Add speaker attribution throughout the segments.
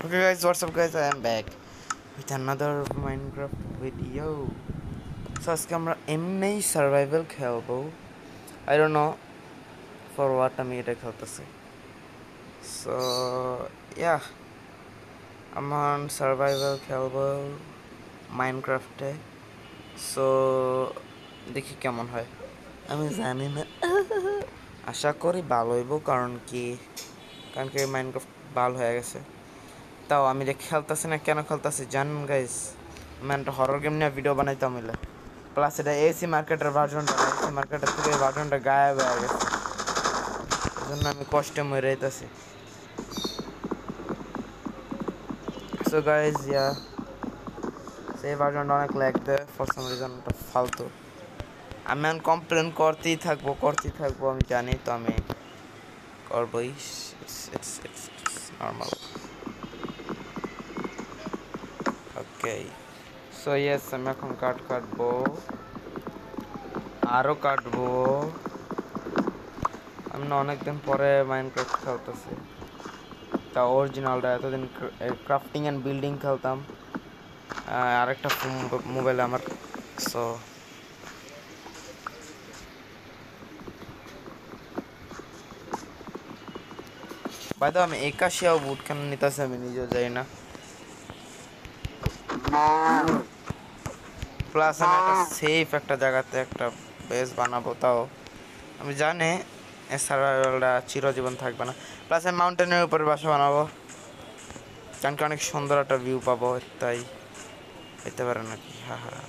Speaker 1: Okay guys, what's up guys? I am back with another Minecraft video. So আজকে আমরা এমনি survival খেলবো। I don't know for what আমি এটা খেলতেছি। So yeah, আমার সার্ভাইভাল খেলবো মাইনক্রাফটে। So দেখি কেমন হয়। আমি জানি না, আশা করি ভালো হইব, কারণ কি মাইনক্রাফট ভালো হয়ে গেছে। তাও আমি যে খেলতেছি না, কেন খেলতেছি জানেন গাইস? আমি একটা হরর গেম নিয়ে ভিডিও বানাইতাম মিলে, প্লাস এটা এসি মার্কেটের ভার্জনটা, এসি মার্কেটের থেকে ভার্জনটা গায়েব হয়ে গেছে, এই জন্য আমি কষ্টে মরে যাইতেছি। সো গাইস ইয়া, সেই ভার্জনটা অনেক ল্যাগ দেয় ফর সাম রিজন, ওটা ফালতু। আমি এখন কমপ্লেন করতেই থাকবো, আমি জানি, তো আমি করবোই। It's normal. Okay, so yes, আমি এখন কাটবো, আরও কাটবো। আমি না অনেকদিন পরে মাইনক্রাফট খেলতেছি, তা অরিজিনালটা। এতদিন ক্রাফটিং অ্যান্ড বিল্ডিং খেলতাম আরেকটা মোবাইলে আমার। সো বাইদা আমি 81 বুট কেন নিতেছি আমি নিজেও যাই না। প্লাস আমি একটা সেফ একটা জায়গাতে একটা বেস বানাবো, তাও আমি জানি সার্ভাইভালটা চিরজীবন থাকবে না। প্লাস আমি মাউন্টেনের উপরে বাসা বানাবো, কারণ কি অনেক সুন্দর একটা ভিউ পাবো, তাই হইতে পারে নাকি? হ্যাঁ হ্যাঁ,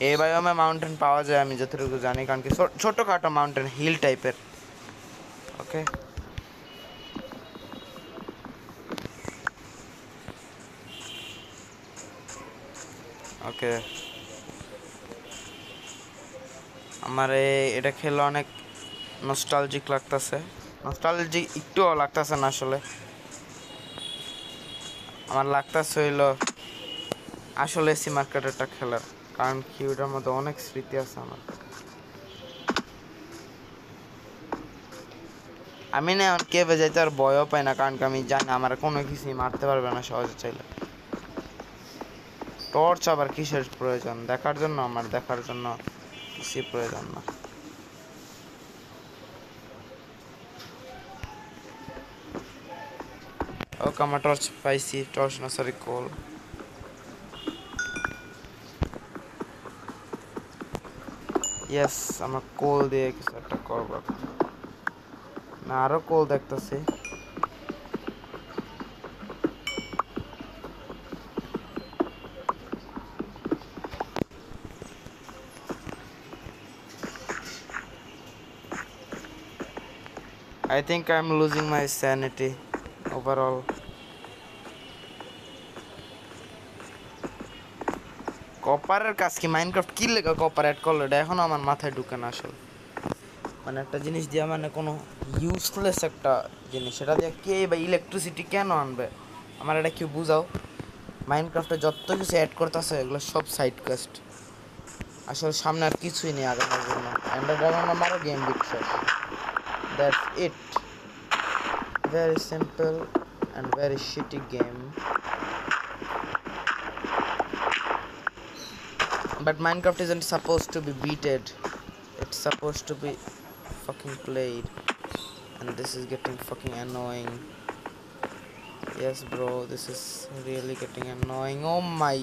Speaker 1: এই বায়োমে মাউন্টেন পাওয়া যায় আমি যতটুকু জানি, কারণ কি ছোটোখাটো মাউন্টেন, হিল টাইপের। ওকে, ওকে, আমার এটা খেলে অনেক নস্টালজিক লাগতেছে। নস্টালজিক একটুও লাগতেছে না আসলে, আমার লাগতেছে হইলো আসলে এসি মার্কেটেরটা খেলার, কারণ কি ওটার মধ্যে অনেক স্মৃতি আছে আমার। আমি না কেভে যাইতে আর ভয়ও পাই না, কারণ কি আমি জানি আমার কোনো কিছুই মারতে পারবে না সহজে চাইলে। টর্চ আবার কিসের প্রয়োজন? দেখার জন্য, আমার দেখার জন্য কিছুই প্রয়োজন না। ওকে, আমার টর্চ পাইছি, টর্চ না সরি কোল। ইয়েস, আমার কোল দিয়ে কিছু একটা করবো। না আরো কোল দেখতেছি। I think I'm losing my sanity overall. কপারের কাজ কি? মাইনক্রাফট কি লেগে কপার অ্যাড করলো এটা এখনো আমার মাথায় ঢুকে না আসলে। মানে একটা জিনিস দিয়ে, মানে কোনো ইউজলেস একটা জিনিস, সেটা দিয়ে কে বা ইলেকট্রিসিটি কেন আনবে? আমার এটা কেউ বুঝাও। মাইনক্রাফটে যত কিছু অ্যাড করতেছে এগুলো সব সাইড কোয়েস্ট, আসলে সামনে আর কিছুই নেই আগানোর জন্য। এন্ডার ড্রাগন আমারও গেম বিট শেষ। That's it, very simple and very shitty game. But Minecraft isn't supposed to be beaten. It's supposed to be fucking played. And this is getting fucking annoying. Yes bro, this is really getting annoying. Oh my.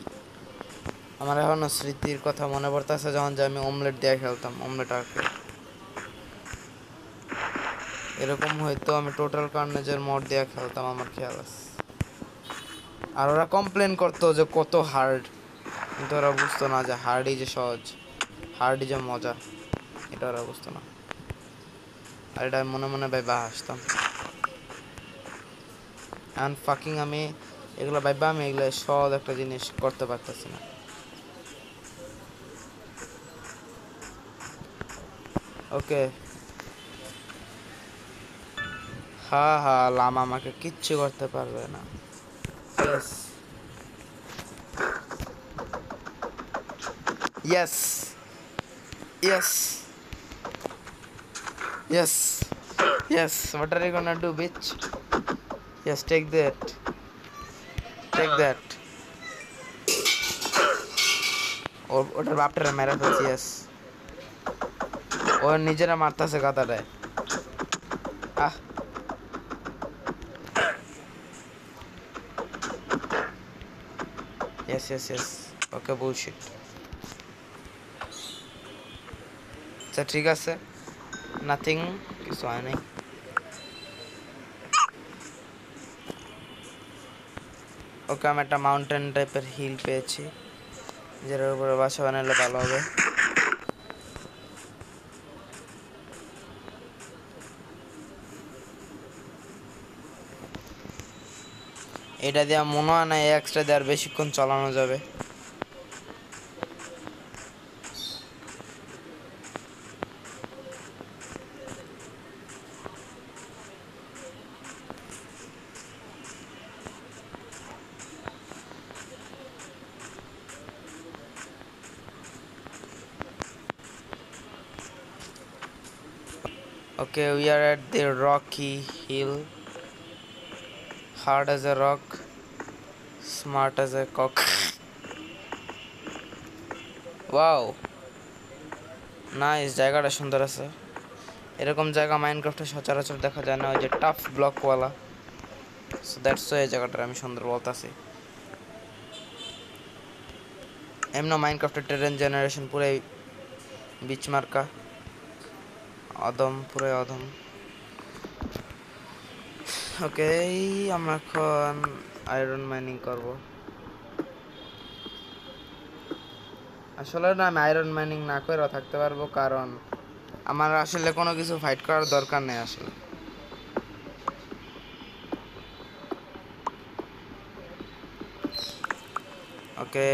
Speaker 1: আমার এখনো স্মৃতির কথা মনে পড়তেছে যখন যে আমি omelette দিয়ে খেলতাম, অমলেট আর্কেড। এরকম হয়তো আমি টোটাল কার্নেজের মোড দিয়ে খেলতাম, আমার খেয়াল আছে। আর ওরা কমপ্লেন করতো যে কত হার্ড, কিন্তু ওরা বুঝতো না যে হার্ডই যে সহজ, হার্ডই যে মজা, এটা ওরা বুঝতো না। আর এটা মনে মনে ভাইবা হাসতাম। অ্যান্ড ফাকিং আমি এগুলো ভাইবা আমি এগুলো সহজ একটা জিনিস করতে পারতেছি না। ওকে, হা হা, লামা আমাকে কিচ্ছু করতে পারবে না। Yes yes yes yes, what are you gonna do bitch? Yes, take that. Take that. ওটার বাপটারে মেরা ফেলছি। ইয়েস, ও নিজেরা মারতাছে গাদাটায়। Ah, yes yes yes. Okay, bullshit. আচ্ছা ঠিক আছে, নাথিং, কিছু হয় নাই। ওকে, আমি একটা মাউন্টেন টাইপের হিল পেয়েছি, যেটার উপরে বাসা বানালে ভালো হবে। এটা দিয়ে মনে হয় না এক্সট্রা দিয়ে আর বেশিক্ষণ চালানো যাবে। Okay, we are at the rocky hill. Hard as a rock, smart as a cock. Wow, nice, জায়গাটা সুন্দর আছে। এরকম জায়গা মাইনক্রাফটে সচরাচর দেখা যায় না, ওই যে টাফ ব্লকওয়ালা। সো দ্যাটস এই জায়গাটার আমি সুন্দর বলতাছি। এমন মাইনক্রাফটের টেরেন জেনারেশন পুরাই বিচ মার্কা, অদম, পুরাই অদম। ওকে, আমরা এখন আয়রন মাইনিং করব। আসলে না, আমি আয়রন মাইনিং না করেও থাকতে পারবো, কারণ আমার আসলে কোনো কিছু ফাইট করার দরকার নেই আসলে। ওকে,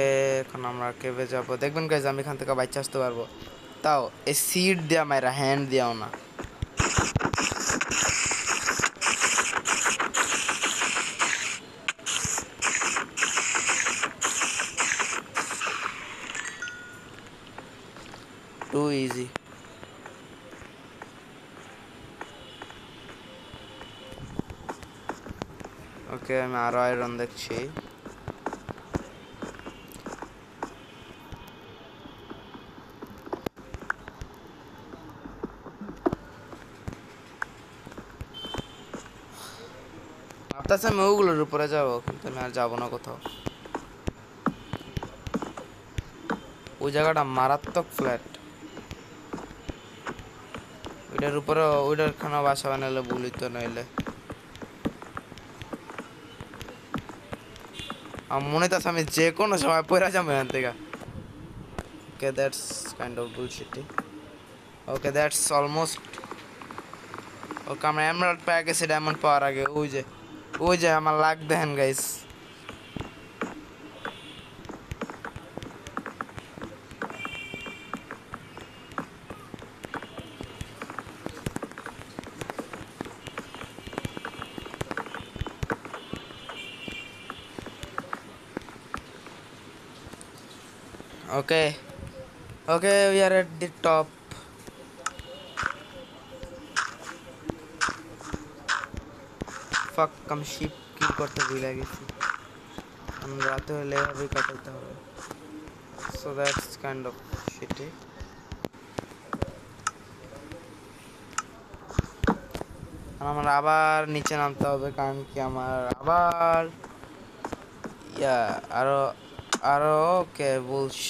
Speaker 1: এখন আমরা কেভে যাব। দেখবেন গাইজ, আমি এখান থেকে বাইচে আসতে পারবো, তাও এই সিট দিয়া মাইরা, হ্যান্ড দিয়াও না। Two easy. ওকে, আমি আরো আয়রন দেখছি। ভাবতেছি আমি ওগুলোর উপরে যাবো, কিন্তু আমি আর যাবো না কোথাও। ওই জায়গাটা মারাত্মক ফ্ল্যাট, ওইটার উপরে ওইটার খানা বাসা বানালে বলিত নইলে। আমার মনে হইতাছে আমি যে কোনো সময় পড়ে যাবো এখান থেকে। Okay, that's kind of bullshitty. Okay, that's almost. Okay, আমরা এমরাল্ড পেয়ে গেছি ডায়মন্ড পাওয়ার আগে। ওই যে আমার লাক দেখেন guys. Okay okay, we are at the top. ফাক, আমি শিপ কিল করতে ভুলে গেছি। রাতে হলে এভাবেই কাটাতে হবে। So that's kind of shitty. আমার আবার নিচে নামতে হবে, কারণ কি আমার আবার আরো আরো ওকে বলছি।